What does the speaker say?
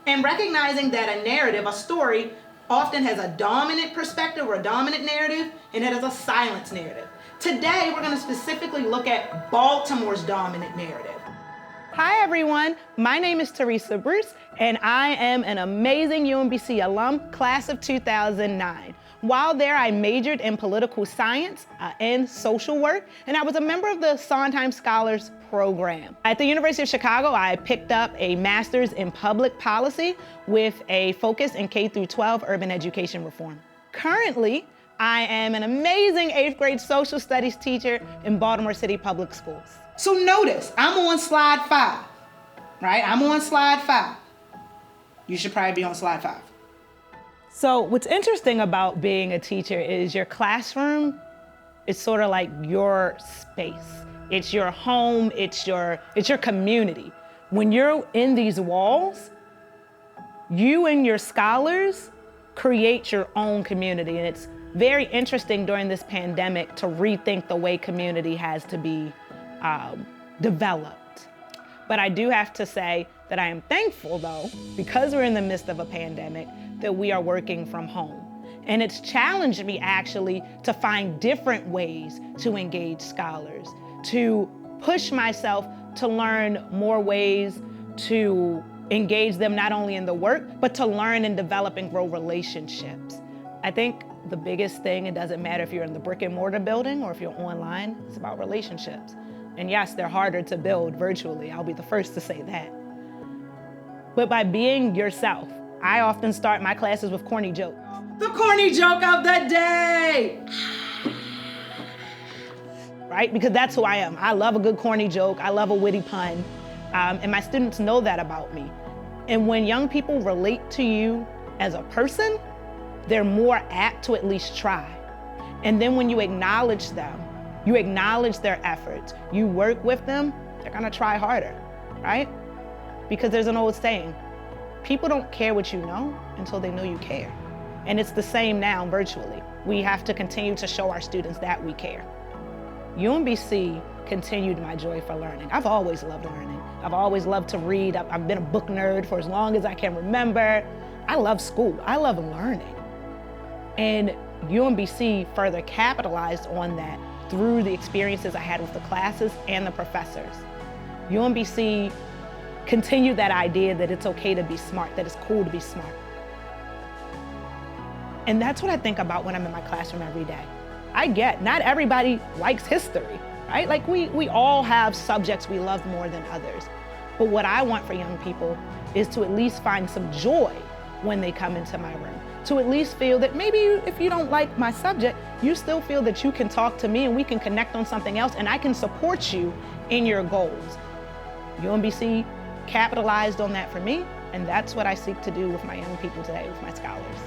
And recognizing that a narrative, a story, often has a dominant perspective or a dominant narrative, and it has a silence narrative. Today, we're going to specifically look at Baltimore's dominant narrative. Hi everyone, my name is Theresa Bruce, and I am an amazing UMBC alum, class of 2009. While there, I majored in political science and social work, and I was a member of the Sondheim Scholars Program. At the University of Chicago, I picked up a master's in public policy with a focus in K-12 urban education reform. Currently, I am an amazing 8th grade social studies teacher in Baltimore City Public Schools. So notice, I'm on slide 5, right? I'm on slide 5. You should probably be on slide 5. So what's interesting about being a teacher is your classroom is sort of like your space. It's your home, it's your community. When you're in these walls, you and your scholars create your own community. And it's very interesting during this pandemic to rethink the way community has to be developed. But I do have to say that I am thankful though, because we're in the midst of a pandemic, that we are working from home. And it's challenged me actually to find different ways to engage scholars, to push myself to learn more ways to engage them not only in the work, but to learn and develop and grow relationships. I think the biggest thing, it doesn't matter if you're in the brick and mortar building or if you're online, it's about relationships. And yes, they're harder to build virtually. I'll be the first to say that. But by being yourself, I often start my classes with corny jokes. The corny joke of the day! Right? Because that's who I am. I love a good corny joke. I love a witty pun. And my students know that about me. And when young people relate to you as a person, they're more apt to at least try. And then when you acknowledge them, you acknowledge their efforts, you work with them, they're gonna try harder, right? Because there's an old saying, people don't care what you know until they know you care. And it's the same now virtually. We have to continue to show our students that we care. UMBC continued my joy for learning. I've always loved learning. I've always loved to read. I've been a book nerd for as long as I can remember. I love school, I love learning. And UMBC further capitalized on that through the experiences I had with the classes and the professors. UMBC continued that idea that it's okay to be smart, that it's cool to be smart. And that's what I think about when I'm in my classroom every day. I get, not everybody likes history, right? Like we all have subjects we love more than others. But what I want for young people is to at least find some joy when they come into my room. To at least feel that maybe if you don't like my subject, you still feel that you can talk to me and we can connect on something else and I can support you in your goals. UMBC capitalized on that for me, and that's what I seek to do with my young people today, with my scholars.